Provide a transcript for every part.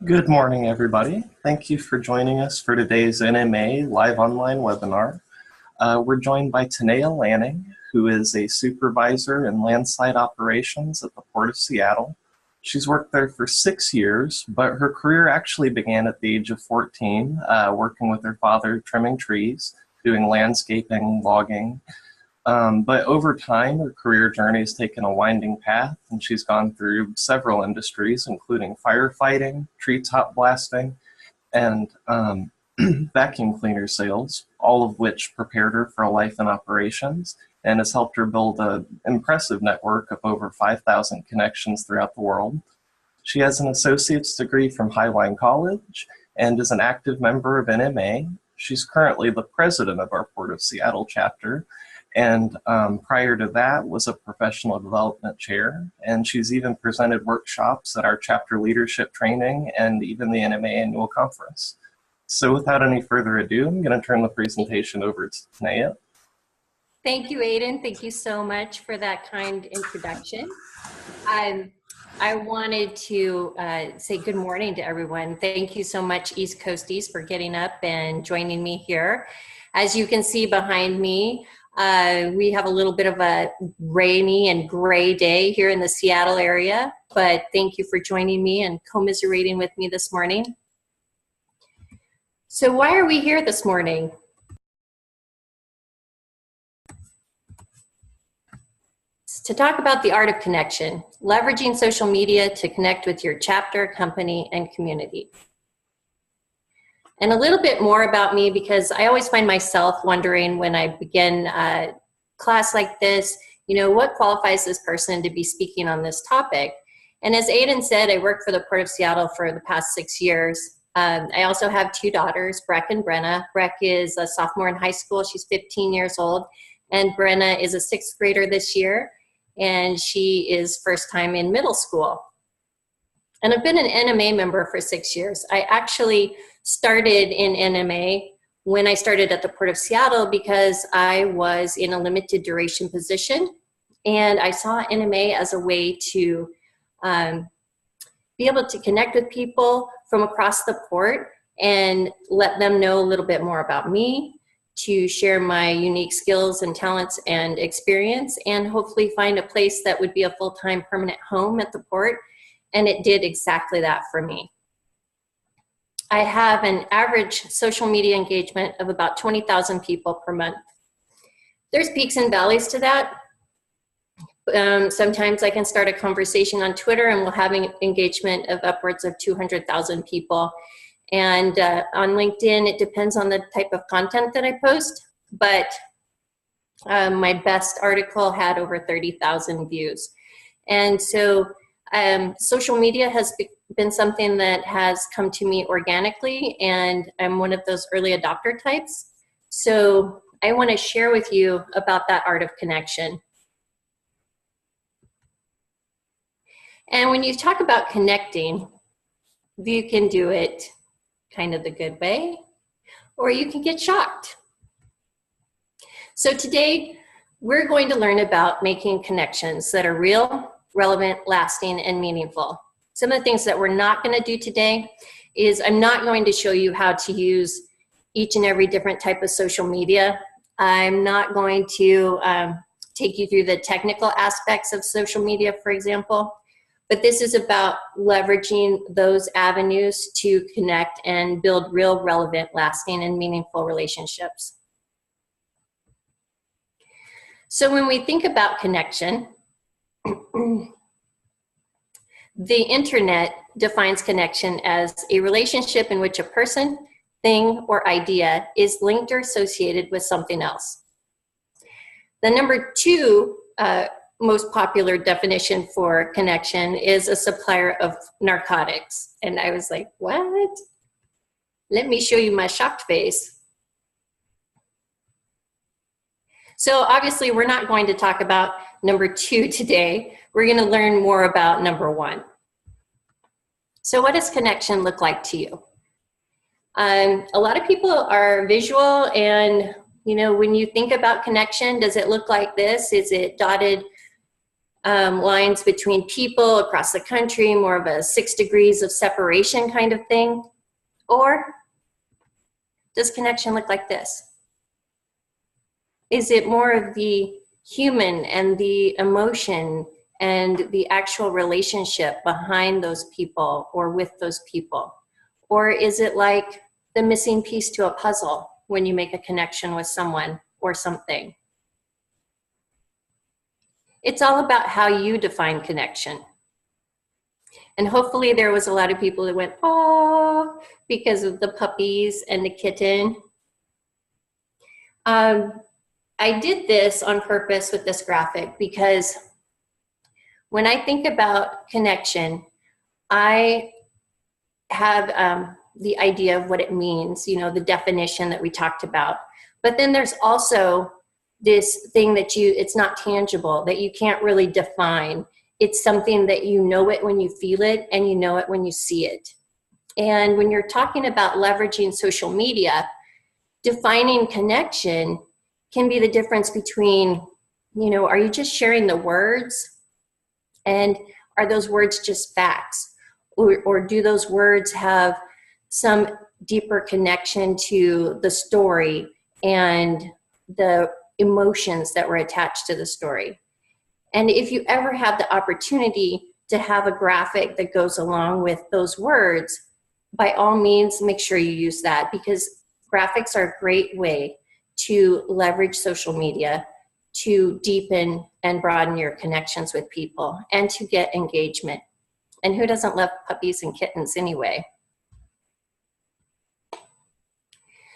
Good morning, everybody. Thank you for joining us for today's NMA live online webinar. We're joined by Tanaya Lanning, who is a supervisor in landside operations at the Port of Seattle. She's worked there for 6 years, but her career actually began at the age of 14, working with her father trimming trees, doing landscaping, logging. But over time, her career journey has taken a winding path, and she's gone through several industries, including firefighting, treetop blasting, and vacuum cleaner sales, all of which prepared her for a life in operations and has helped her build an impressive network of over 5,000 connections throughout the world. She has an associate's degree from Highline College and is an active member of NMA. She's currently the president of our Port of Seattle chapter, and prior to that was a professional development chair, and she's even presented workshops at our chapter leadership training and even the NMA annual conference. So without any further ado, I'm going to turn the presentation over to Tanaya. Thank you, Aiden. Thank you so much for that kind introduction. I wanted to say good morning to everyone. Thank you so much, East Coasties, for getting up and joining me here. As you can see behind me, we have a little bit of a rainy and gray day here in the Seattle area, but thank you for joining me and commiserating with me this morning. So why are we here this morning? It's to talk about the art of connection, leveraging social media to connect with your chapter, company, and community. And a little bit more about me, because I always find myself wondering when I begin a class like this, what qualifies this person to be speaking on this topic? And as Aiden said, I worked for the Port of Seattle for the past 6 years. I also have 2 daughters, Breck and Brenna. Breck is a sophomore in high school. She's 15 years old. And Brenna is a 6th grader this year. And she is first time in middle school. And I've been an NMA member for 6 years. I actually started in NMA when I started at the Port of Seattle because I was in a limited duration position. And I saw NMA as a way to be able to connect with people from across the port and let them know a little bit more about me, to share my unique skills and talents and experience, and hopefully find a place that would be a full-time permanent home at the port. And it did exactly that for me. I have an average social media engagement of about 20,000 people per month. There's peaks and valleys to that. Sometimes I can start a conversation on Twitter and we'll have an engagement of upwards of 200,000 people. And on LinkedIn, it depends on the type of content that I post, but my best article had over 30,000 views. And so social media has been something that has come to me organically, and I'm one of those early adopter types. So I want to share with you about that art of connection. And when you talk about connecting, you can do it kind of the good way, or you can get shocked. So today, we're going to learn about making connections that are real, relevant, lasting, and meaningful. Some of the things that we're not going to do today is I'm not going to show you how to use each and every different type of social media. I'm not going to take you through the technical aspects of social media, for example, but this is about leveraging those avenues to connect and build real, relevant, lasting, and meaningful relationships. So when we think about connection, the internet defines connection as a relationship in which a person, thing, or idea is linked or associated with something else. The number 2 most popular definition for connection is a supplier of narcotics. And I was like, what? Let me show you my shocked face. So obviously we're not going to talk about number 2 today. We're going to learn more about number 1. So what does connection look like to you? A lot of people are visual, and when you think about connection, does it look like this? Is it dotted lines between people across the country, more of a 6 degrees of separation kind of thing? Or does connection look like this? Is it more of the human and the emotion and the actual relationship behind those people or with those people? Or is it like the missing piece to a puzzle when you make a connection with someone or something? It's all about how you define connection. And hopefully there was a lot of people that went, oh, because of the puppies and the kitten. I did this on purpose with this graphic because when I think about connection, I have the idea of what it means, you know, the definition that we talked about. But then there's also this thing that it's not tangible, that you can't really define. It's something that you know it when you feel it, and you know it when you see it. And when you're talking about leveraging social media, defining connection can be the difference between, you know, are you just sharing the words? And are those words just facts? Or do those words have some deeper connection to the story and the emotions that were attached to the story? And if you ever have the opportunity to have a graphic that goes along with those words, by all means, make sure you use that, because graphics are a great way to leverage social media to deepen and broaden your connections with people and to get engagement. And who doesn't love puppies and kittens anyway?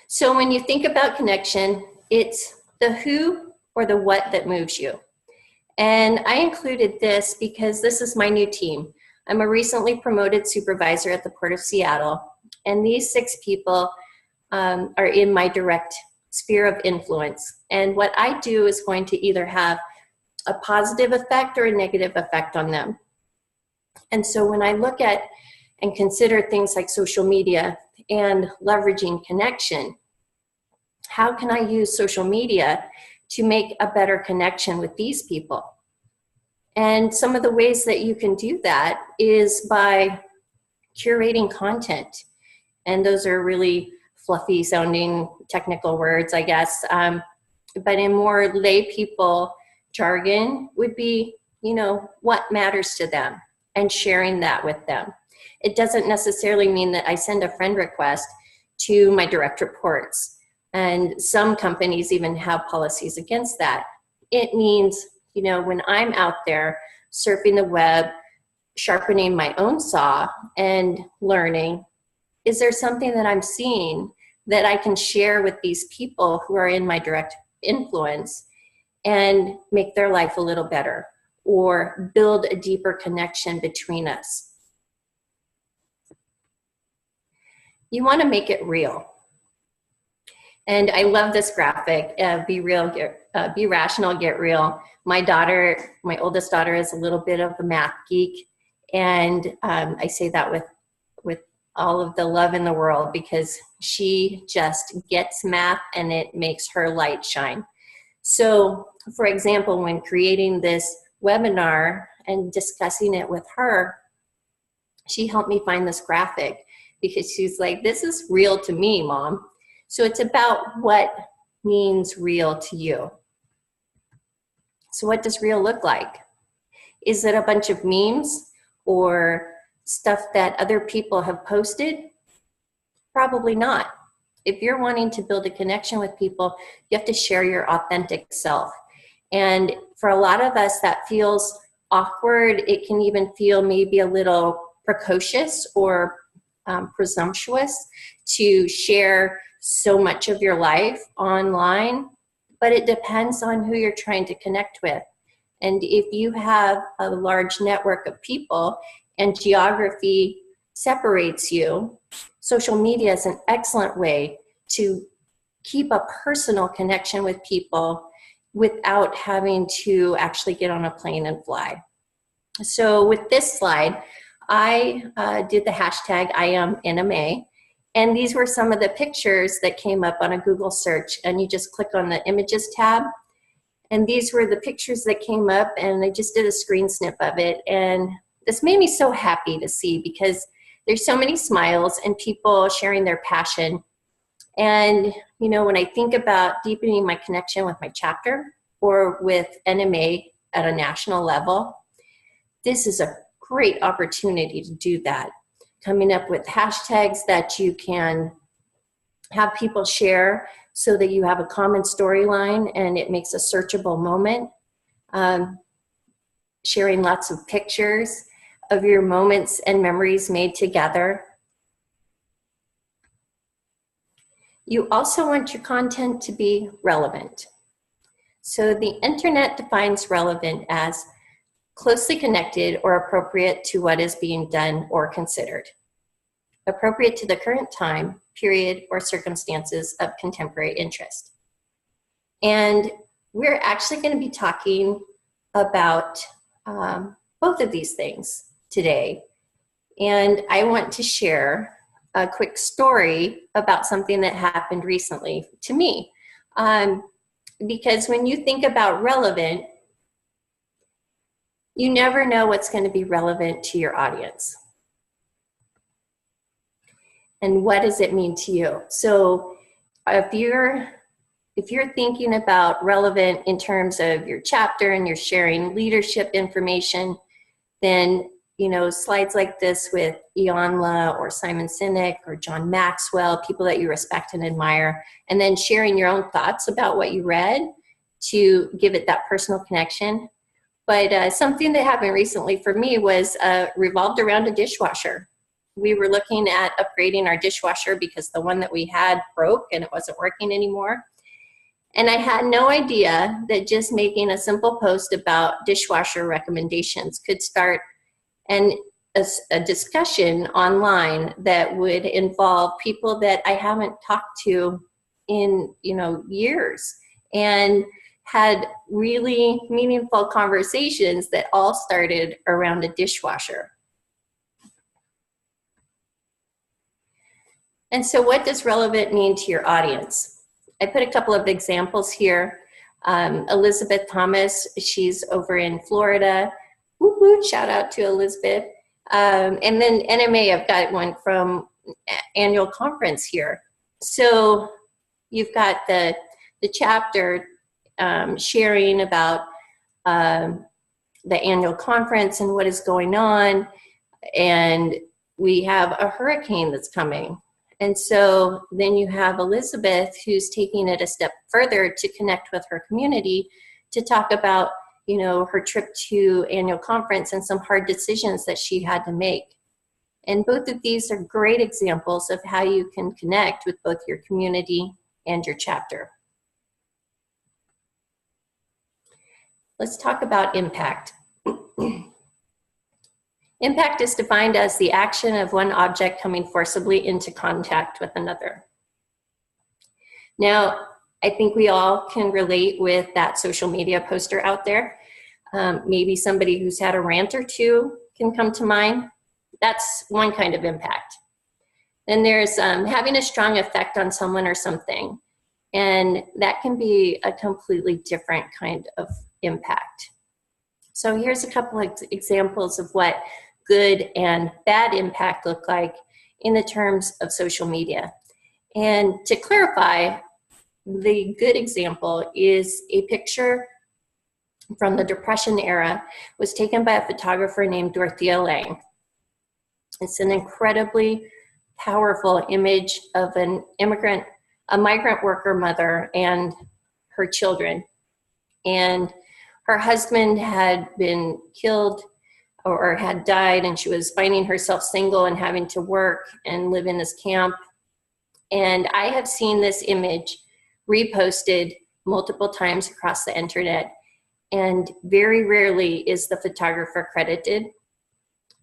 So when you think about connection, it's the who or the what that moves you. And I included this because this is my new team. I'm a recently promoted supervisor at the Port of Seattle, and these 6 people are in my direct sphere of influence. And what I do is going to either have a positive effect or a negative effect on them. And so when I look at and consider things like social media and leveraging connection, how can I use social media to make a better connection with these people? And some of the ways that you can do that is by curating content. And those are really fluffy sounding technical words, I guess. But in more lay people jargon would be, you know, what matters to them and sharing that with them. It doesn't necessarily mean that I send a friend request to my direct reports. And some companies even have policies against that. It means, you know, when I'm out there surfing the web, sharpening my own saw and learning, is there something that I'm seeing that I can share with these people who are in my direct influence and make their life a little better or build a deeper connection between us? You want to make it real. And I love this graphic, be real, be rational, get real. My oldest daughter is a little bit of a math geek. And I say that with all of the love in the world, because she just gets math and it makes her light shine. So for example, when creating this webinar and discussing it with her, she helped me find this graphic because she's like, this is real to me, Mom. So it's about what means real to you. So what does real look like? Is it a bunch of memes or stuff that other people have posted? Probably not. If you're wanting to build a connection with people, you have to share your authentic self. And for a lot of us, that feels awkward. It can even feel maybe a little precocious or presumptuous to share so much of your life online, but it depends on who you're trying to connect with. And if you have a large network of people and geography separates you, social media is an excellent way to keep a personal connection with people without having to actually get on a plane and fly. So with this slide, I did the hashtag #IamNMA, and these were some of the pictures that came up on a Google search, and you just click on the images tab, And these were the pictures that came up, and I just did a screen snip of it. And this made me so happy to see, because there's so many smiles and people sharing their passion. And, you know, when I think about deepening my connection with my chapter or with NMA at a national level, this is a great opportunity to do that. Coming up with hashtags that you can have people share so that you have a common storyline and it makes a searchable moment. Sharing lots of pictures of your moments and memories made together. You also want your content to be relevant. So the internet defines relevant as closely connected or appropriate to what is being done or considered. Appropriate to the current time, period, or circumstances of contemporary interest. And we're actually going to be talking about both of these things today. And I want to share a quick story about something that happened recently to me. Because when you think about relevant, you never know what's going to be relevant to your audience. And what does it mean to you? So if you're thinking about relevant in terms of your chapter and you're sharing leadership information, then, you know, slides like this with Ionla or Simon Sinek or John Maxwell, people that you respect and admire, and then sharing your own thoughts about what you read to give it that personal connection. But something that happened recently for me was revolved around a dishwasher. We were looking at upgrading our dishwasher because the one that we had broke and it wasn't working anymore. And I had no idea that just making a simple post about dishwasher recommendations could start a discussion online that would involve people that I haven't talked to in, you know, years, and had really meaningful conversations that all started around a dishwasher. And so what does relevant mean to your audience? I put a couple of examples here. Elizabeth Thomas, she's over in Florida. Woo woo, shout out to Elizabeth. And then NMA, I've got one from annual conference here. So you've got the chapter sharing about the annual conference and what is going on. And we have a hurricane that's coming. And so then you have Elizabeth, who's taking it a step further to connect with her community to talk about, you know, her trip to annual conference and some hard decisions that she had to make. And both of these are great examples of how you can connect with both your community and your chapter. Let's talk about impact. Impact is defined as the action of one object coming forcibly into contact with another. Now, I think we all can relate with that social media poster out there. Maybe somebody who's had a rant or two can come to mind. That's one kind of impact. Then there's having a strong effect on someone or something. And that can be a completely different kind of impact. So here's a couple of examples of what good and bad impact look like in the terms of social media. And to clarify, the good example is a picture from the Depression era. It was taken by a photographer named Tanaya Lanning. It's an incredibly powerful image of a migrant worker mother and her children. And her husband had been killed or had died, and she was finding herself single and having to work and live in this camp. And I have seen this image reposted multiple times across the internet, and very rarely is the photographer credited.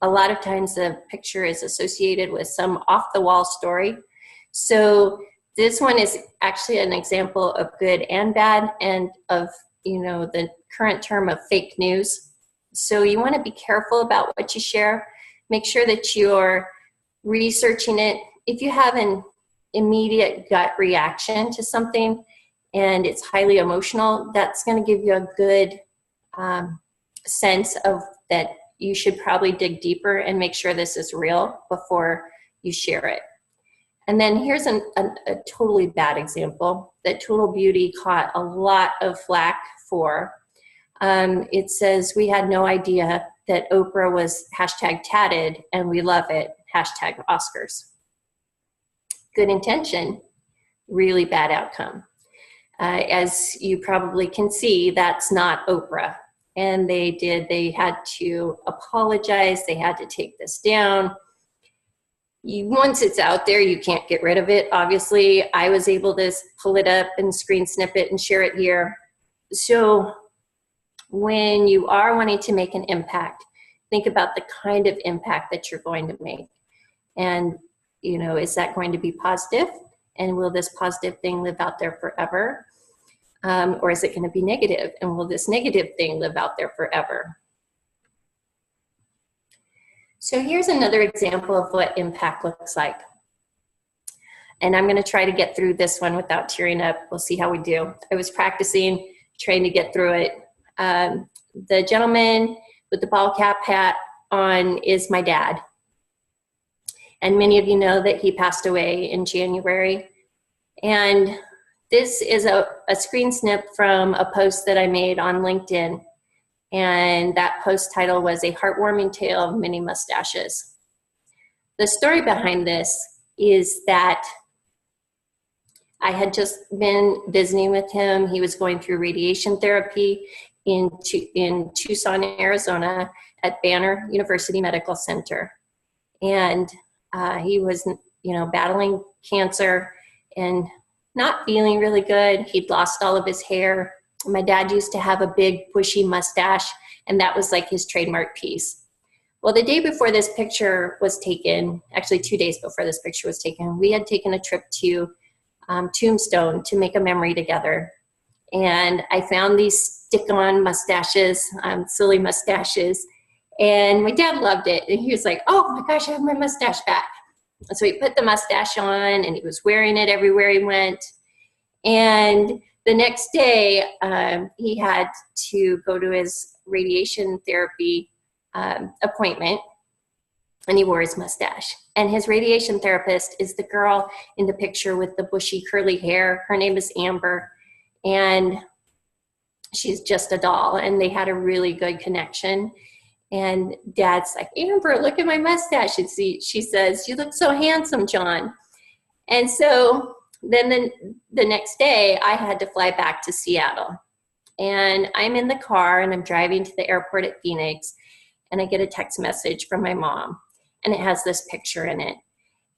A lot of times the picture is associated with some off-the-wall story. So this one is actually an example of good and bad, and of, you know, the current term of fake news. So you want to be careful about what you share. Make sure that you're researching it. If you have an immediate gut reaction to something and it's highly emotional, that's going to give you a good sense of that you should probably dig deeper and make sure this is real before you share it. And then here's a totally bad example that Total Beauty caught a lot of flack for. It says, we had no idea that Oprah was #tatted and we love it, #Oscars. Good intention, really bad outcome. As you probably can see, that's not Oprah. And they had to apologize, they had to take this down. Once it's out there, you can't get rid of it. Obviously, I was able to pull it up and screen snip it and share it here. So when you are wanting to make an impact, think about the kind of impact that you're going to make. And, you know, is that going to be positive? And will this positive thing live out there forever? Or is it going to be negative? And will this negative thing live out there forever? So here's another example of what impact looks like. And I'm going to try to get through this one without tearing up. We'll see how we do. I was practicing, trying to get through it. The gentleman with the ball cap hat on is my dad. And many of you know that he passed away in January. And this is a screen snip from a post that I made on LinkedIn. And that post title was A Heartwarming Tale of Many Mustaches. The story behind this is that I had just been visiting with him. He was going through radiation therapy in Tucson, Arizona at Banner University Medical Center. And he was, you know, battling cancer and not feeling really good. He'd lost all of his hair. My dad used to have a big bushy mustache, and that was like his trademark piece. Well, the day before this picture was taken, actually 2 days before this picture was taken, we had taken a trip to Tombstone to make a memory together. And I found these stick-on mustaches, silly mustaches, and my dad loved it. And he was like, oh my gosh, I have my mustache back. And so he put the mustache on, and he was wearing it everywhere he went. And the next day, he had to go to his radiation therapy appointment, and he wore his mustache. And his radiation therapist is the girl in the picture with the bushy curly hair. Her name is Amber, and she's just a doll, and they had a really good connection. And Dad's like, Amber, look at my mustache. And she says, you look so handsome, John. And so then the next day, I had to fly back to Seattle. And I'm in the car, and I'm driving to the airport at Phoenix, and I get a text message from my mom, and it has this picture in it.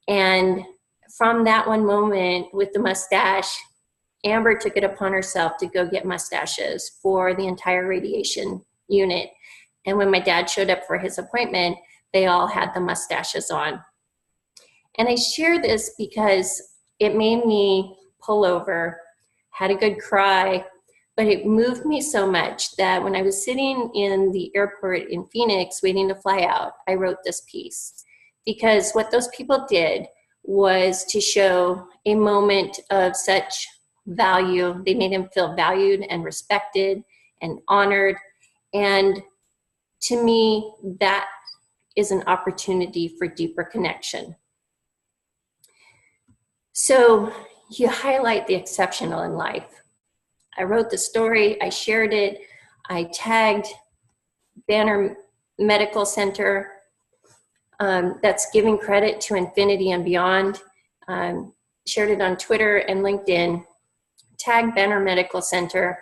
And from that one moment with the mustache, Amber took it upon herself to go get mustaches for the entire radiation unit. And when my dad showed up for his appointment, they all had the mustaches on. And I share this because it made me pull over, had a good cry, but it moved me so much that when I was sitting in the airport in Phoenix waiting to fly out, I wrote this piece. Because what those people did was to show a moment of such value. They made him feel valued and respected and honored. And to me, that is an opportunity for deeper connection. So you highlight the exceptional in life. I wrote the story, I shared it, I tagged Banner Medical Center, that's giving credit to infinity and beyond, shared it on Twitter and LinkedIn, tagged Banner Medical Center.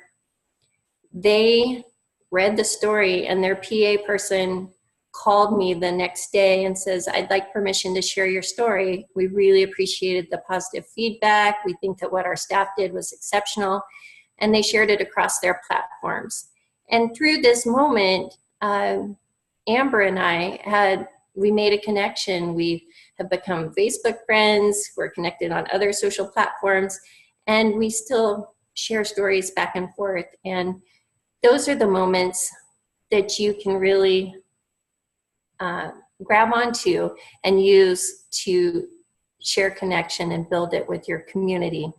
They read the story, and their PA person called me the next day and says, I'd like permission to share your story. We really appreciated the positive feedback. We think that what our staff did was exceptional. And they shared it across their platforms. And through this moment, Amber and we made a connection. We have become Facebook friends. We're connected on other social platforms, and we still share stories back and forth. And those are the moments that you can really grab onto and use to share connection and build it with your community.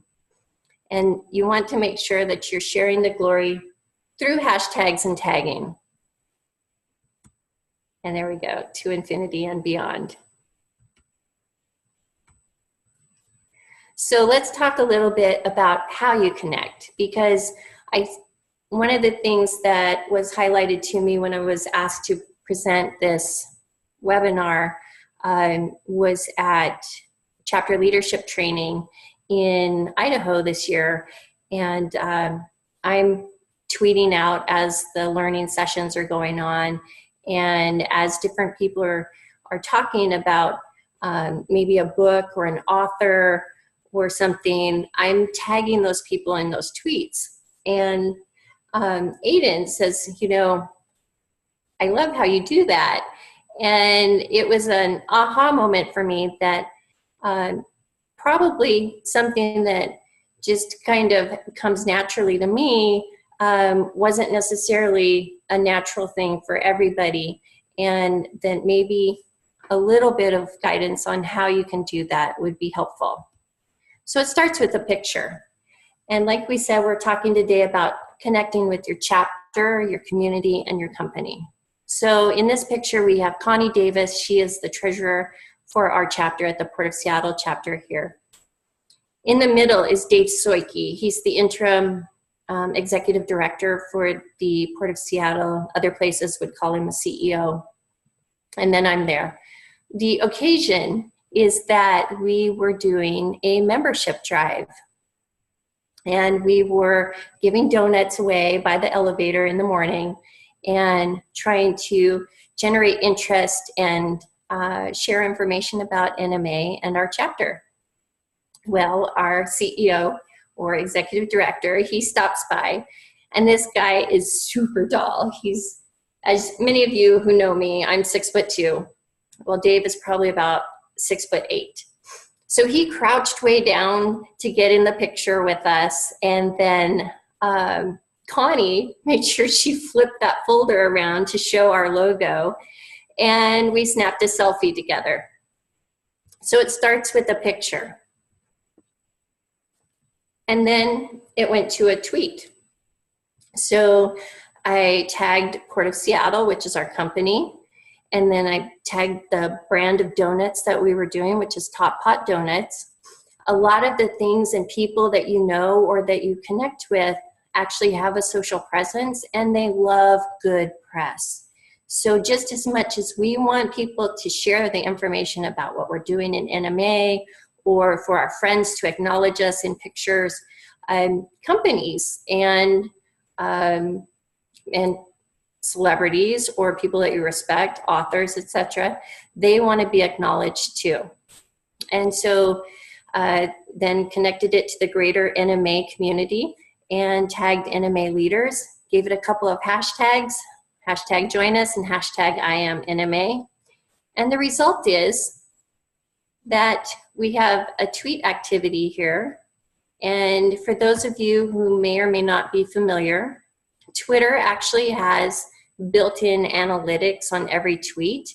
And you want to make sure that you're sharing the glory through hashtags and tagging. And there we go, to infinity and beyond. So let's talk a little bit about how you connect, because one of the things that was highlighted to me when I was asked to present this webinar was at chapter leadership training in Idaho this year. And I'm tweeting out as the learning sessions are going on, and as different people are talking about maybe a book or an author or something, I'm tagging those people in those tweets. And Aiden says, you know, I love how you do that. And it was an aha moment for me that probably something that just kind of comes naturally to me wasn't necessarily a natural thing for everybody. And that maybe a little bit of guidance on how you can do that would be helpful. So it starts with a picture. And like we said, we're talking today about connecting with your chapter, your community, and your company. So in this picture, we have Connie Davis. She is the treasurer for our chapter at the Port of Seattle chapter here. In the middle is Dave Soike. He's the interim executive director for the Port of Seattle. Other places would call him a CEO. And then I'm there. The occasion is that we were doing a membership drive. And we were giving donuts away by the elevator in the morning and trying to generate interest and share information about NMA and our chapter. Well, our CEO or executive director, he stops by, and this guy is super tall. He's, as many of you who know me, I'm 6'2". Well, Dave is probably about 6'8". So he crouched way down to get in the picture with us, and then Connie made sure she flipped that folder around to show our logo, and we snapped a selfie together. So it starts with a picture. And then it went to a tweet. So I tagged Port of Seattle, which is our company, and then I tagged the brand of donuts that we were doing, which is Top Pot Donuts. A lot of the things and people that you know or that you connect with actually have a social presence, and they love good press. So just as much as we want people to share the information about what we're doing in NMA, or for our friends to acknowledge us in pictures, companies and celebrities or people that you respect, authors, etc., they want to be acknowledged too. And so then connected it to the greater NMA community and tagged NMA leaders, gave it a couple of hashtags, hashtag join us and hashtag I am NMA. And the result is that we have a tweet activity here. And for those of you who may or may not be familiar, Twitter actually has built-in analytics on every tweet,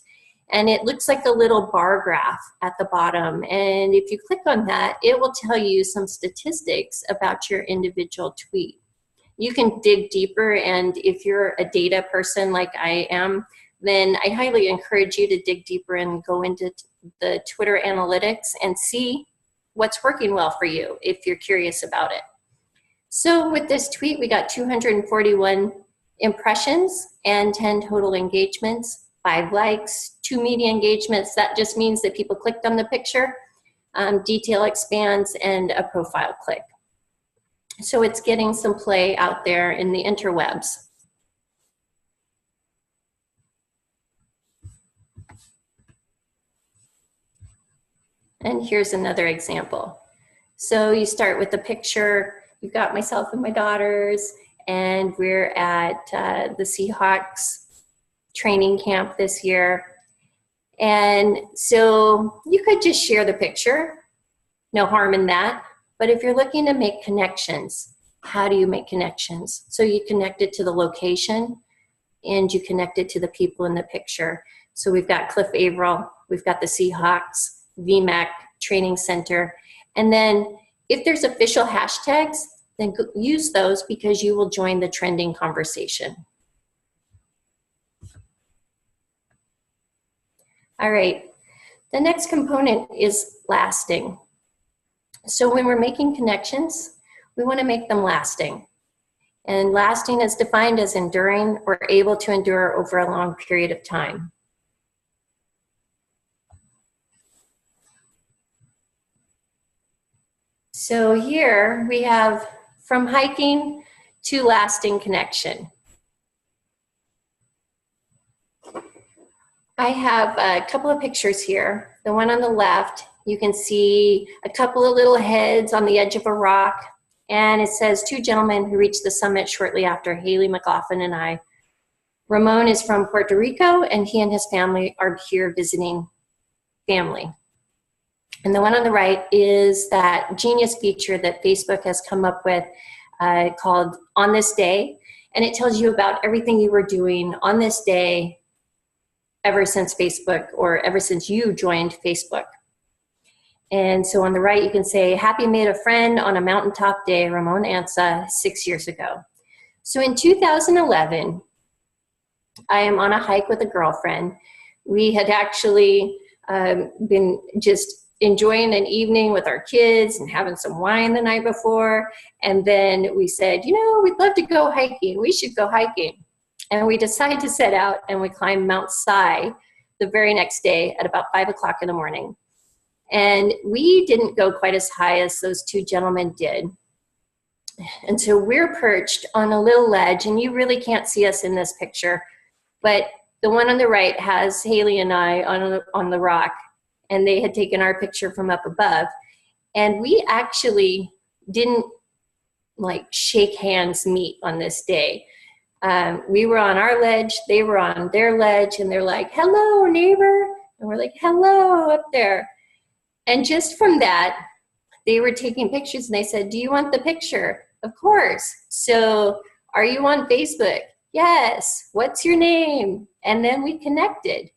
and it looks like a little bar graph at the bottom. And if you click on that, it will tell you some statistics about your individual tweet. You can dig deeper, and if you're a data person like I am, then I highly encourage you to dig deeper and go into the Twitter analytics and see what's working well for you if you're curious about it. So with this tweet, we got 241 impressions and 10 total engagements, 5 likes, 2 media engagements. That just means that people clicked on the picture, detail expands, and a profile click. So it's getting some play out there in the interwebs. And here's another example. So you start with the picture. You've got myself and my daughters, and we're at the Seahawks training camp this year. And so you could just share the picture, no harm in that. But if you're looking to make connections, how do you make connections? So you connect it to the location, and you connect it to the people in the picture. So we've got Cliff Averill, we've got the Seahawks, VMAC Training Center, and then If there's official hashtags, then use those because you will join the trending conversation. All right, the next component is lasting. So when we're making connections, we want to make them lasting. And lasting is defined as enduring or able to endure over a long period of time. So here we have from hiking to lasting connection. I have a couple of pictures here. The one on the left, you can see a couple of little heads on the edge of a rock, and it says 2 gentlemen who reached the summit shortly after Haley McLaughlin and I. Ramon is from Puerto Rico, and he and his family are here visiting family. And the one on the right is that genius feature that Facebook has come up with called On This Day, and it tells you about everything you were doing on this day ever since Facebook, or ever since you joined Facebook. And so on the right, you can say, happy made a friend on a mountaintop day, Ramon Ansa, 6 years ago. So in 2011, I am on a hike with a girlfriend. We had actually been just enjoying an evening with our kids and having some wine the night before. And then we said, you know, we'd love to go hiking. We should go hiking. And we decided to set out, and we climbed Mount Si the very next day at about 5 o'clock in the morning. And we didn't go quite as high as those 2 gentlemen did. And so we're perched on a little ledge, and you really can't see us in this picture, but the one on the right has Haley and I on the rock, and they had taken our picture from up above. And we actually didn't like shake hands meet on this day. We were on our ledge, they were on their ledge, and they're like, hello, neighbor. And we're like, hello, up there. And just from that, they were taking pictures, and they said, do you want the picture? Of course. So are you on Facebook? Yes. What's your name? And then we connected.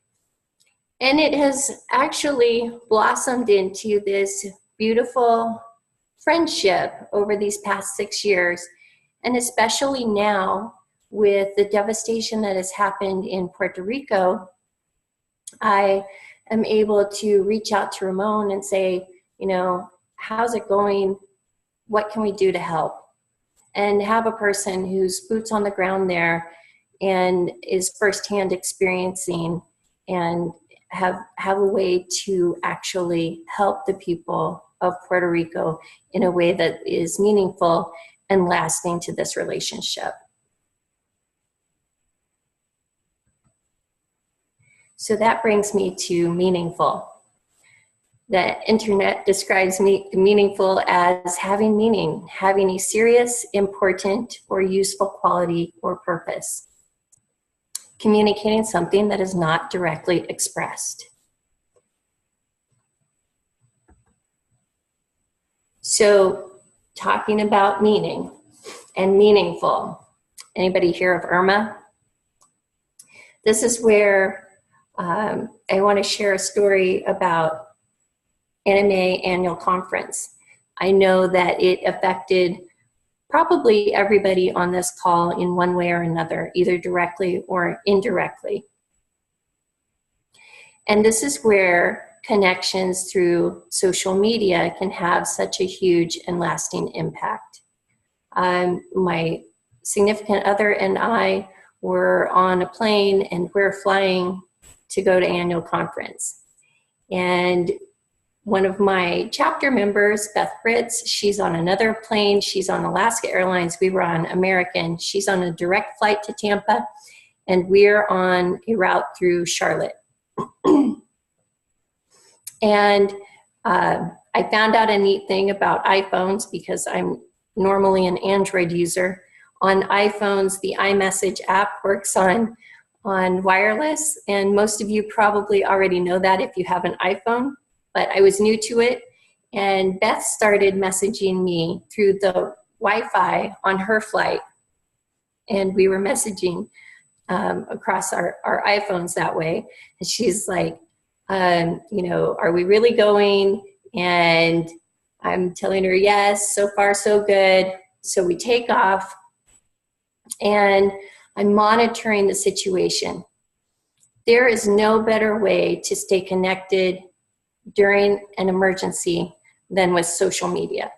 And it has actually blossomed into this beautiful friendship over these past 6 years. And especially now, with the devastation that has happened in Puerto Rico, I am able to reach out to Ramon and say, you know, how's it going? What can we do to help? And have a person who's boots on the ground there and is firsthand experiencing and have a way to actually help the people of Puerto Rico in a way that is meaningful and lasting to this relationship. So that brings me to meaningful. The internet describes meaningful as having meaning, having a serious, important, or useful quality or purpose. Communicating something that is not directly expressed. So, talking about meaning and meaningful. Anybody hear of Irma? This is where I want to share a story about NMA annual conference. I know that it affected probably everybody on this call in one way or another, either directly or indirectly. And this is where connections through social media can have such a huge and lasting impact. My significant other and I were on a plane, and we're flying to go to annual conference. And one of my chapter members, Beth Fritz, she's on another plane. She's on Alaska Airlines. We were on American. She's on a direct flight to Tampa, and we're on a route through Charlotte. And I found out a neat thing about iPhones, because I'm normally an Android user. On iPhones, the iMessage app works on wireless, and most of you probably already know that if you have an iPhone, but I was new to it, and Beth started messaging me through the Wi-Fi on her flight, and we were messaging across our iPhones that way, and she's like, you know, are we really going? And I'm telling her, yes, so far so good. So we take off, and I'm monitoring the situation. There is no better way to stay connected during an emergency than with social media.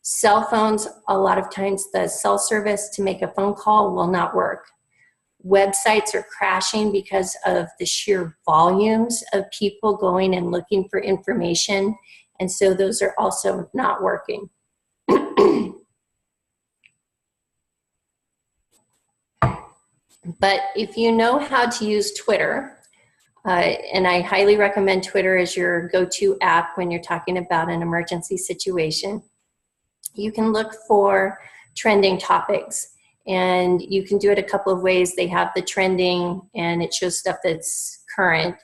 Cell phones, a lot of times the cell service to make a phone call will not work. Websites are crashing because of the sheer volumes of people going and looking for information, and so those are also not working. But if you know how to use Twitter, and I highly recommend Twitter as your go-to app when you're talking about an emergency situation, you can look for trending topics. And you can do it a couple of ways. They have the trending, and it shows stuff that's current.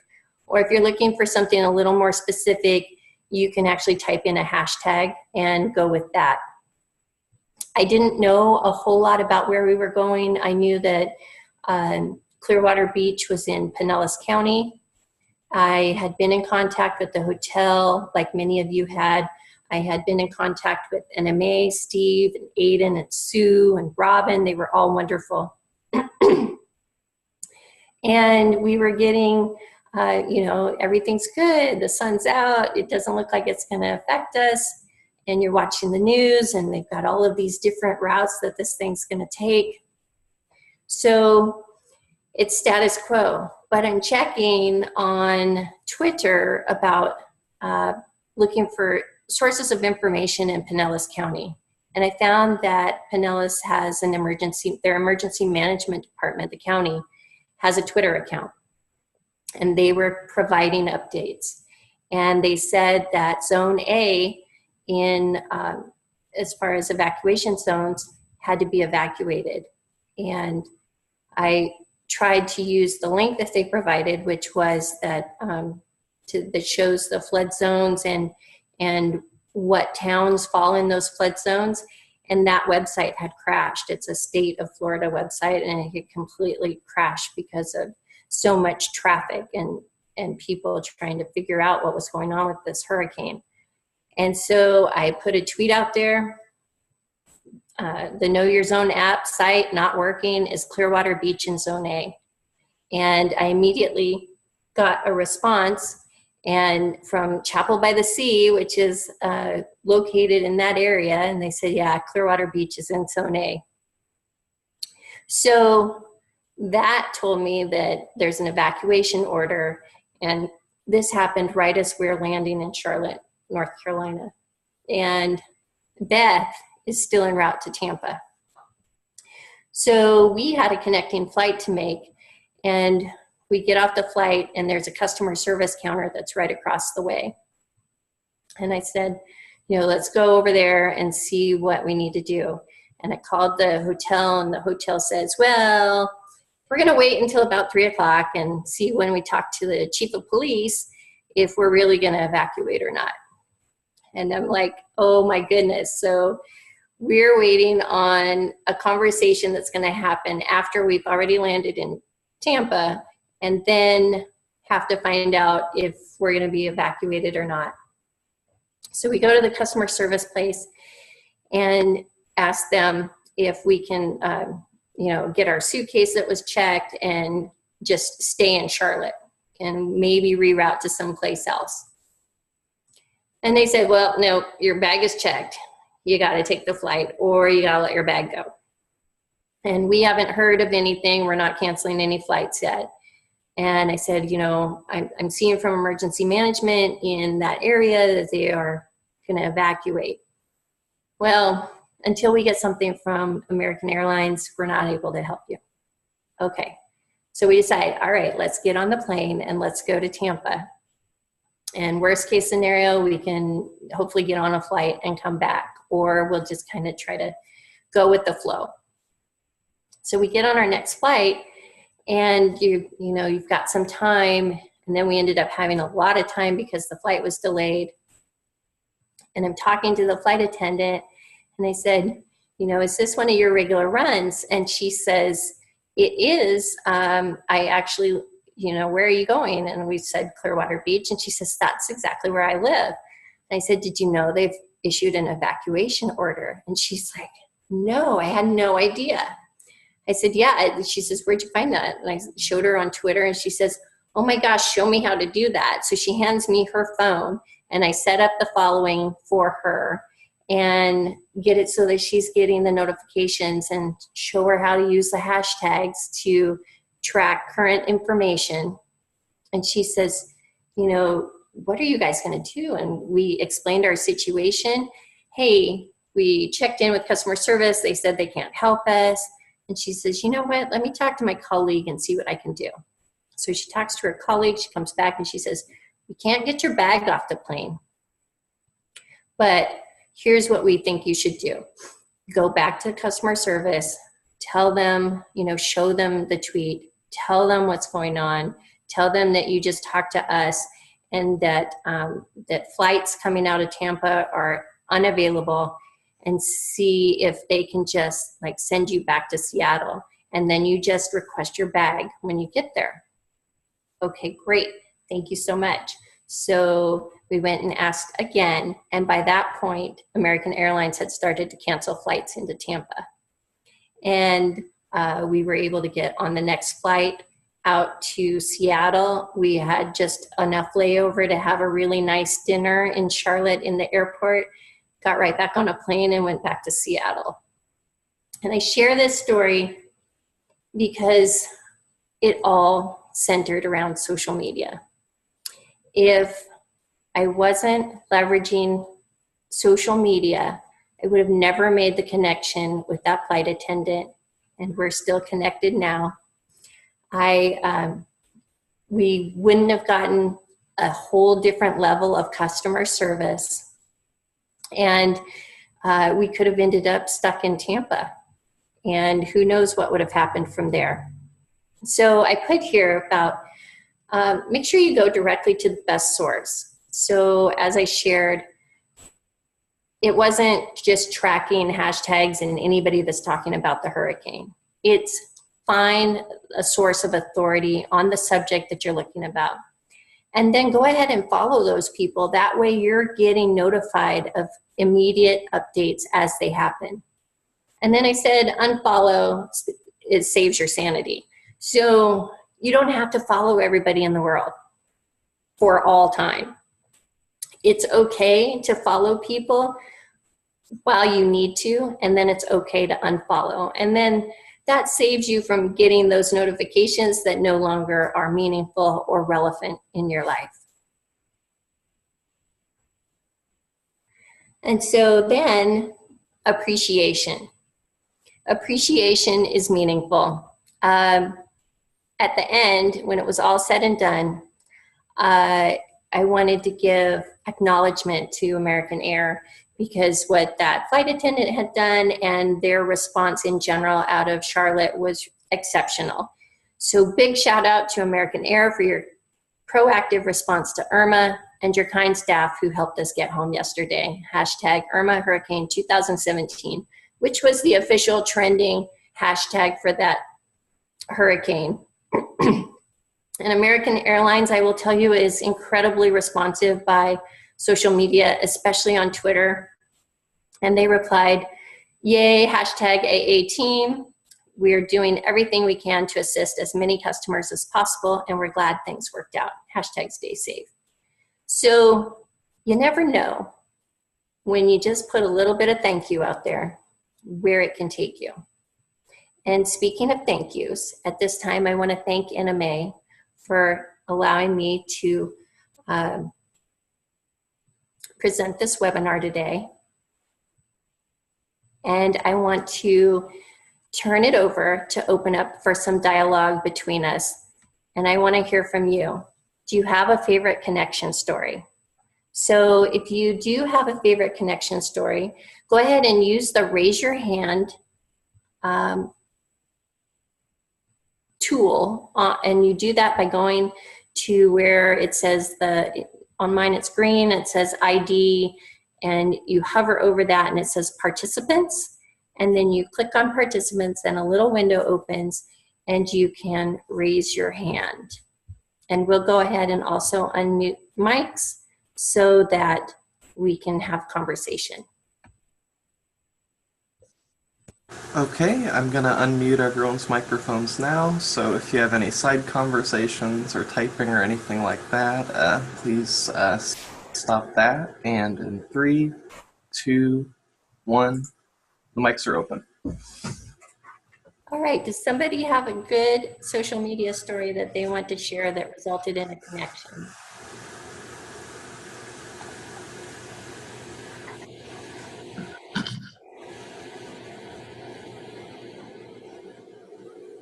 Or if you're looking for something a little more specific, you can actually type in a hashtag and go with that. I didn't know a whole lot about where we were going. I knew that Clearwater Beach was in Pinellas County. I had been in contact with the hotel, like many of you had. I had been in contact with NMA, Steve, and Aiden, and Sue, and Robin. They were all wonderful. And we were getting, everything's good. The sun's out. It doesn't look like it's going to affect us. And you're watching the news, and they've got all of these different routes that this thing's going to take. So it's status quo. But I'm checking on Twitter about looking for sources of information in Pinellas County. And I found that Pinellas has their emergency management department, the county, has a Twitter account. And they were providing updates. And they said that Zone A, as far as evacuation zones, had to be evacuated. And I tried to use the link that they provided, which was that shows the flood zones and what towns fall in those flood zones. And that website had crashed. It's a state of Florida website, and it had completely crashed because of so much traffic and people trying to figure out what was going on with this hurricane. And so I put a tweet out there. The Know Your Zone app site not working. Is Clearwater Beach in Zone A? And I immediately got a response, and from Chapel by the Sea, which is located in that area, and they said, yeah, Clearwater Beach is in Zone A. So that told me that there's an evacuation order, and this happened right as we were landing in Charlotte, North Carolina. And Beth is still en route to Tampa. So we had a connecting flight to make, and we get off the flight, and there's a customer service counter that's right across the way. And I said, let's go over there and see what we need to do. And I called the hotel, and the hotel says, well, we're going to wait until about 3 o'clock and see when we talk to the chief of police if we're really going to evacuate or not. And I'm like, oh my goodness. So we're waiting on a conversation that's going to happen after we've already landed in Tampa, and then have to find out if we're going to be evacuated or not. So we go to the customer service place and ask them if we can, get our suitcase that was checked and just stay in Charlotte and maybe reroute to someplace else. And they said, well, no, your bag is checked. You got to take the flight, or you got to let your bag go. And we haven't heard of anything. We're not canceling any flights yet. And I said, I'm seeing from emergency management in that area that they are going to evacuate. Well, until we get something from American Airlines, we're not able to help you. Okay. So we decide, all right, let's get on the plane and let's go to Tampa. And worst case scenario, we can hopefully get on a flight and come back, or we'll just kind of try to go with the flow. So we get on our next flight, and you've got some time, and then we ended up having a lot of time because the flight was delayed. And I'm talking to the flight attendant, and I said, is this one of your regular runs? And she says, it is. I actually, where are you going? And we said Clearwater Beach, and she says, that's exactly where I live. And I said, did you know they've issued an evacuation order. And she's like, no, I had no idea. I said, yeah. She says, where'd you find that? And I showed her on Twitter, and she says, oh my gosh, show me how to do that. So she hands me her phone, and I set up the following for her and get it so that she's getting the notifications, and show her how to use the hashtags to track current information. And she says, you know, what are you guys going to do? And we explained our situation. Hey, we checked in with customer service. They said they can't help us. And she says, you know what? Let me talk to my colleague and see what I can do. So she talks to her colleague. She comes back and she says, we can't get your bag off the plane, but here's what we think you should do. Go back to customer service, tell them, you know, show them the tweet, tell them what's going on, tell them that you just talked to us, and that that flights coming out of Tampa are unavailable, and see if they can just like send you back to Seattle, and then you just request your bag when you get there. Okay, great. Thank you so much. So we went and asked again, and by that point, American Airlines had started to cancel flights into Tampa. And we were able to get on the next flight out to Seattle. We had just enough layover to have a really nice dinner in Charlotte in the airport, got right back on a plane and went back to Seattle. And I share this story because it all centered around social media. If I wasn't leveraging social media, I would have never made the connection with that flight attendant, and we're still connected now. We wouldn't have gotten a whole different level of customer service, and we could have ended up stuck in Tampa, and who knows what would have happened from there. So I put here about make sure you go directly to the best source. So as I shared, it wasn't just tracking hashtags and anybody that's talking about the hurricane. It's find a source of authority on the subject that you're looking about. And then go ahead and follow those people. That way you're getting notified of immediate updates as they happen. And then I said unfollow, it saves your sanity. So you don't have to follow everybody in the world for all time. It's okay to follow people while you need to, and then it's okay to unfollow. And then that saves you from getting those notifications that no longer are meaningful or relevant in your life. And so then appreciation. Appreciation is meaningful. At the end, when it was all said and done, I wanted to give acknowledgement to American Air, because what that flight attendant had done and their response in general out of Charlotte was exceptional. So big shout out to American Air for your proactive response to Irma, and your kind staff who helped us get home yesterday. Hashtag Irma Hurricane 2017, which was the official trending hashtag for that hurricane. And American Airlines, I will tell you, is incredibly responsive by social media, especially on Twitter. And they replied, yay, hashtag AA team. We're doing everything we can to assist as many customers as possible, and we're glad things worked out. Hashtag stay safe. So you never know when you just put a little bit of thank you out there where it can take you. And speaking of thank yous, at this time I want to thank NMA for allowing me to present this webinar today. And I want to turn it over to open up for some dialogue between us. And I want to hear from you. Do you have a favorite connection story? So if you do have a favorite connection story, go ahead and use the raise your hand tool, and you do that by going to where it says on mine it's green, it says ID, and you hover over that and it says participants, and then you click on participants and a little window opens and you can raise your hand. And we'll go ahead and also unmute mics so that we can have conversation. Okay, I'm going to unmute everyone's microphones now, so if you have any side conversations or typing or anything like that, please stop that. And in 3, 2, 1, the mics are open. All right, does somebody have a good social media story that they want to share that resulted in a connection?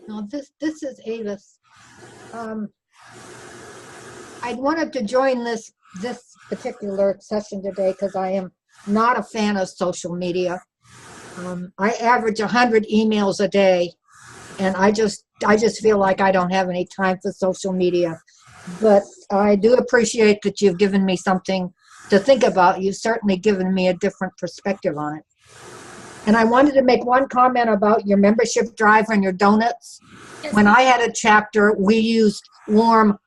No, this is Avis. I wanted to join this particular session today because I am not a fan of social media. I average 100 emails a day, and I just feel like I don't have any time for social media. But I do appreciate that you've given me something to think about. You've certainly given me a different perspective on it. And I wanted to make one comment about your membership drive and your donuts. Yes. When I had a chapter, we used warm,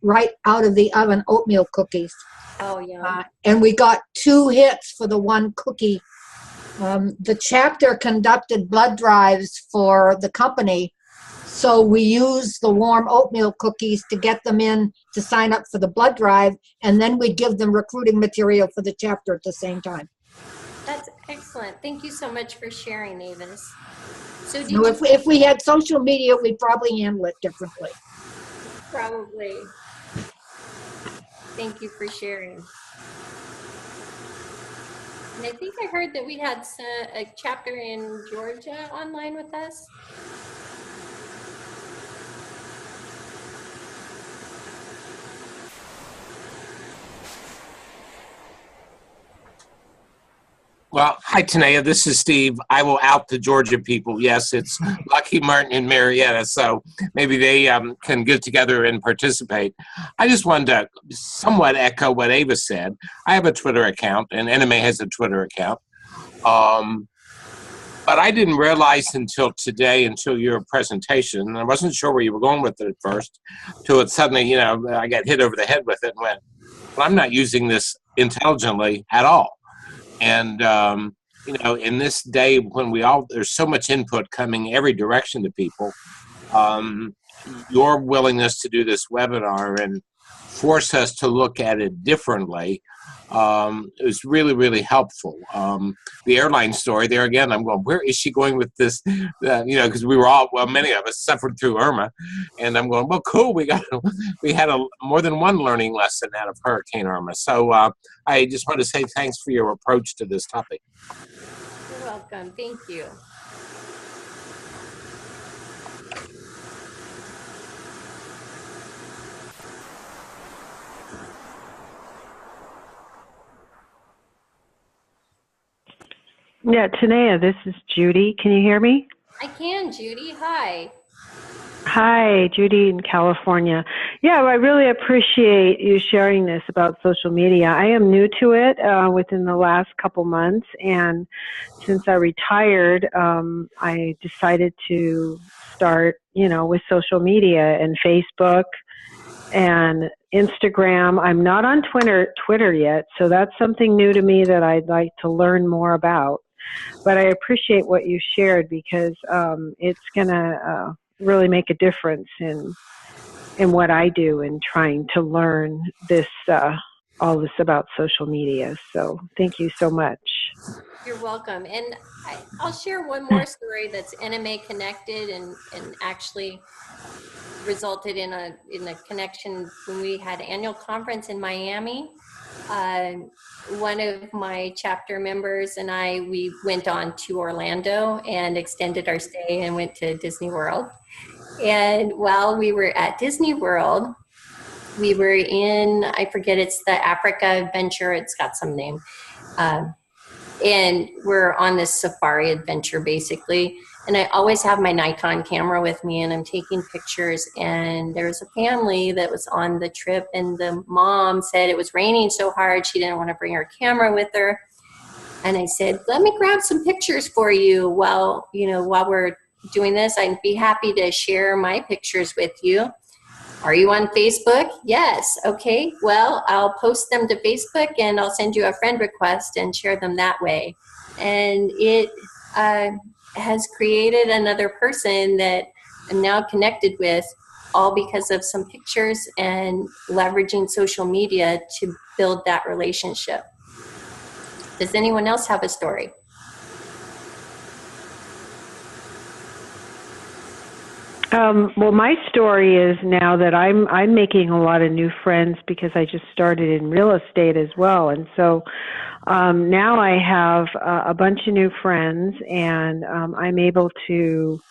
right out of the oven oatmeal cookies. Oh, yeah. And we got 2 hits for the 1 cookie. The chapter conducted blood drives for the company, so we used the warm oatmeal cookies to get them in to sign up for the blood drive, and then we'd give them recruiting material for the chapter at the same time. That's excellent. Thank you so much for sharing, Avis. So did So if we had social media, we'd probably handle it differently. Probably. Thank you for sharing. And I think I heard that we had a chapter in Georgia online with us. Well, hi, Tanaya. This is Steve. I will out the Georgia people. Yes, it's Lucky, Martin, and Marietta, so maybe they can get together and participate. I just wanted to somewhat echo what Ava said. I have a Twitter account, and NMA has a Twitter account. But I didn't realize until today, until your presentation, and I wasn't sure where you were going with it at first, till it suddenly, I got hit over the head with it and went, well, I'm not using this intelligently at all. And, in this day when there's so much input coming every direction to people, your willingness to do this webinar and force us to look at it differently is really, really helpful. The airline story there again, I'm going, where is she going with this? Because we were many of us suffered through Irma, and I'm going, well, cool. We had more than one learning lesson out of Hurricane Irma. So I just want to say thanks for your approach to this topic. You're welcome. Thank you. Yeah, Tanaya, this is Judy. Can you hear me? I can, Judy. Hi. Hi, Judy in California. Yeah, I really appreciate you sharing this about social media. I am new to it within the last couple months, and since I retired, I decided to start, with social media and Facebook and Instagram. I'm not on Twitter yet, so that's something new to me that I'd like to learn more about. But I appreciate what you shared because it's going to really make a difference in what I do in trying to learn this all this about social media. So thank you so much. You're welcome. And I'll share one more story that's NMA connected and actually resulted in a connection when we had an annual conference in Miami. One of my chapter members and we went on to Orlando and extended our stay and went to Disney World. And while we were at Disney World, we were in, I forget, it's the Africa Adventure, it's got some name. And we're on this safari adventure basically. And I always have my Nikon camera with me and I'm taking pictures, and there was a family that was on the trip and the mom said it was raining so hard she didn't want to bring her camera with her. And I said, let me grab some pictures for you while we're doing this. I'd be happy to share my pictures with you. Are you on Facebook? Yes. Okay. Well, I'll post them to Facebook and I'll send you a friend request and share them that way. And it has created another person that I'm now connected with, all because of some pictures and leveraging social media to build that relationship. Does anyone else have a story? Well, my story is now that I'm making a lot of new friends because I just started in real estate as well, and so now I have a bunch of new friends, and I'm able to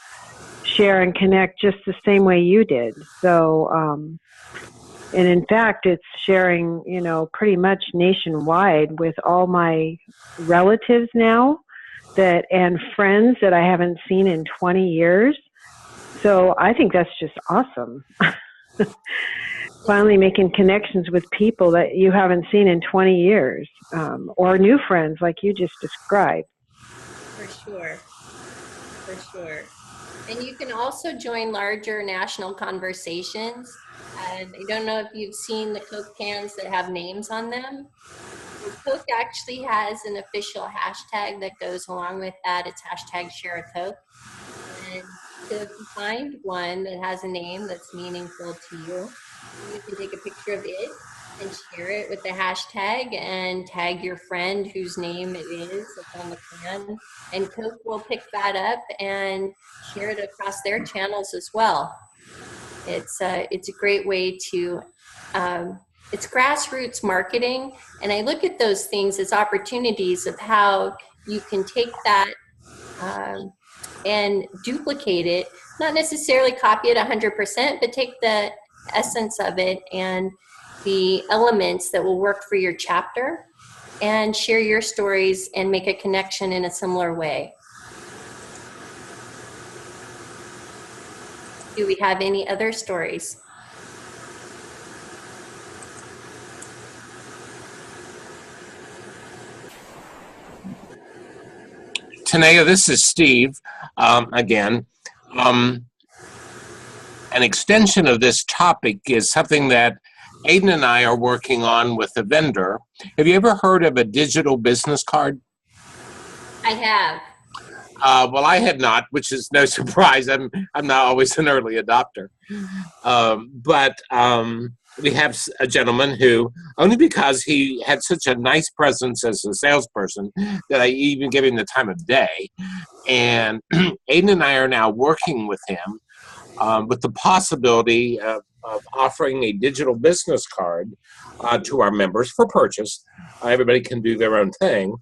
share and connect just the same way you did. So, and in fact, it's sharing, pretty much nationwide with all my relatives now and friends that I haven't seen in 20 years. So I think that's just awesome. Finally making connections with people that you haven't seen in 20 years, or new friends like you just described. For sure. For sure. And you can also join larger national conversations. And I don't know if you've seen the Coke cans that have names on them. Well, Coke actually has an official hashtag that goes along with that. It's hashtag share a Coke. And to find one that has a name that's meaningful to you, you can take a picture of it and share it with the hashtag and tag your friend whose name it is that's on the can. And Coke will pick that up and share it across their channels as well. It's a great way to, it's grassroots marketing. And I look at those things as opportunities of how you can take that and duplicate it, not necessarily copy it 100%, but take the essence of it and the elements that will work for your chapter and share your stories and make a connection in a similar way. Do we have any other stories? Tanaya, this is Steve again. An extension of this topic is something that Aiden and I are working on with a vendor. Have you ever heard of a digital business card? I have. Well, I had not, which is no surprise. I'm not always an early adopter. But we have a gentleman who, only because he had such a nice presence as a salesperson, that I even give him the time of day. And Aiden and I are now working with him with the possibility of offering a digital business card to our members for purchase. Everybody can do their own thing.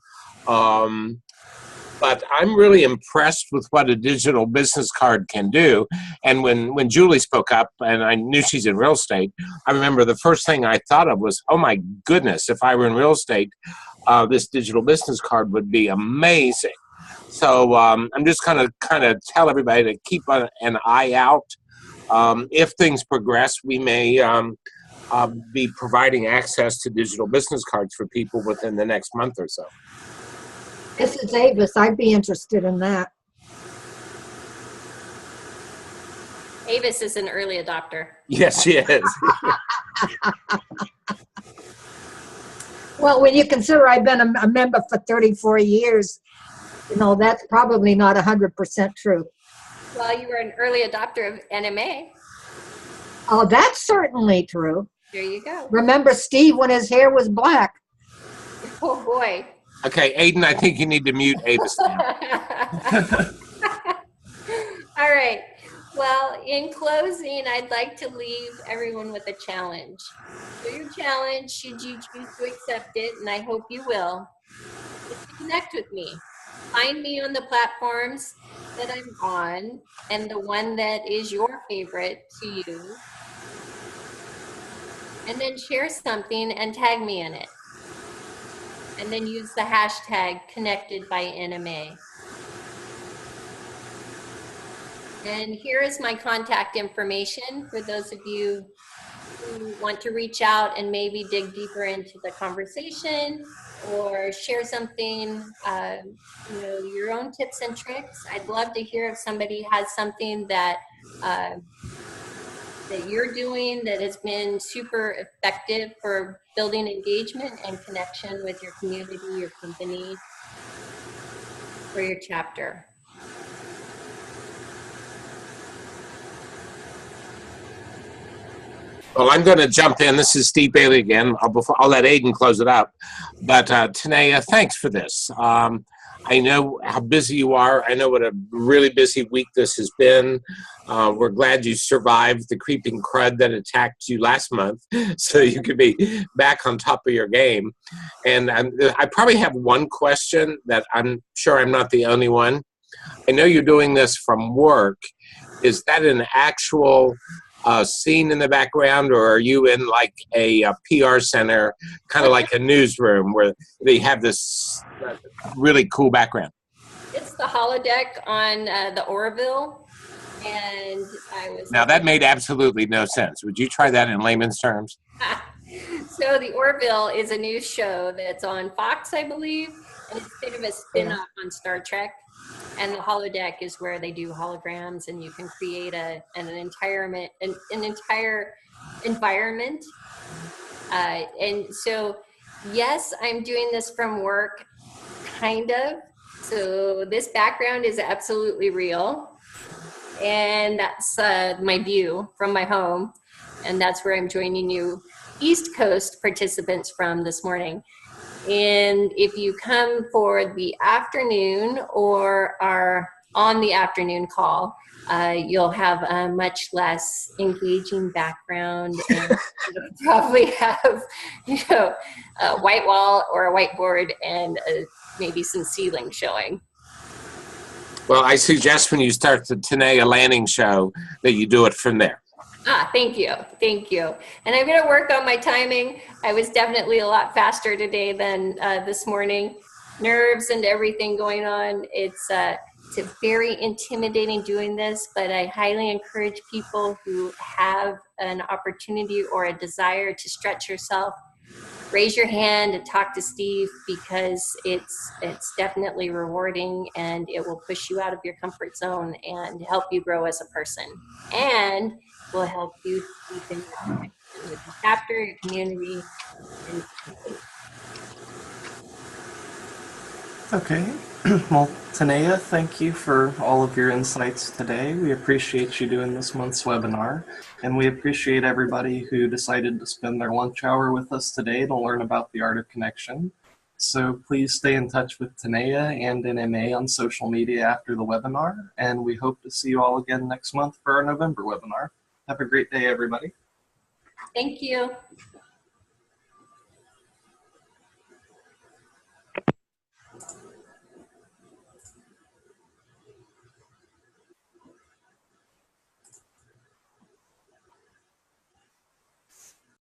But I'm really impressed with what a digital business card can do. And when Julie spoke up, and I knew she's in real estate, I remember the first thing I thought of was, oh my goodness, if I were in real estate, this digital business card would be amazing. So I'm just kind of tell everybody to keep an eye out. If things progress, we may be providing access to digital business cards for people within the next month or so. This is Avis. I'd be interested in that. Avis is an early adopter. Yes, she is. Well, when you consider I've been a member for 34 years, that's probably not 100% true. Well, you were an early adopter of NMA. Oh, that's certainly true. There you go. Remember Steve when his hair was black? Oh, boy. Okay, Aiden, I think you need to mute Avis now. All right. Well, in closing, I'd like to leave everyone with a challenge. So your challenge, should you choose to accept it, and I hope you will, is to connect with me. Find me on the platforms that I'm on and the one that is your favorite to you. And then share something and tag me in it. And then use the hashtag #ConnectedByNMA. And here is my contact information for those of you who want to reach out and maybe dig deeper into the conversation or share something, your own tips and tricks. I'd love to hear if somebody has something that that you're doing that has been super effective for building engagement and connection with your community, your company, or your chapter? Well, I'm going to jump in. This is Steve Bailey again. I'll let Aiden close it up. But Tanaya, thanks for this. I know how busy you are. I know what a really busy week this has been. We're glad you survived the creeping crud that attacked you last month, so you could be back on top of your game. And I probably have one question that I'm sure I'm not the only one. I know you're doing this from work. Is that an actual scene in the background, or are you in like a PR center, kind of like a newsroom where they have this really cool background? It's the holodeck on the Orville, and I was Now that made absolutely no sense. Would you try that in layman's terms? So the Orville is a news show that's on Fox, I believe, and it's kind of a spin-off on Star Trek. And the holodeck is where they do holograms, and you can create an entire environment. And so, yes, I'm doing this from work, kind of. So this background is absolutely real, and that's my view from my home, and that's where I'm joining you East Coast participants from this morning. And if you come for the afternoon or are on the afternoon call, you'll have a much less engaging background, and you'll probably have, a white wall or a whiteboard and maybe some ceiling showing. Well, I suggest when you start the Tanaya Lanning show that you do it from there. Thank you. Thank you. And I'm going to work on my timing. I was definitely a lot faster today than this morning. Nerves and everything going on. It's very intimidating doing this, but I highly encourage people who have an opportunity or a desire to stretch yourself, raise your hand and talk to Steve, because it's definitely rewarding, and it will push you out of your comfort zone and help you grow as a person, and will help you deepen your connection with your chapter, your community, and Okay. Well, Tanaya, thank you for all of your insights today. We appreciate you doing this month's webinar, and we appreciate everybody who decided to spend their lunch hour with us today to learn about the art of connection. So please stay in touch with Tanaya and NMA on social media after the webinar, and we hope to see you all again next month for our November webinar. Have a great day, everybody. thank you.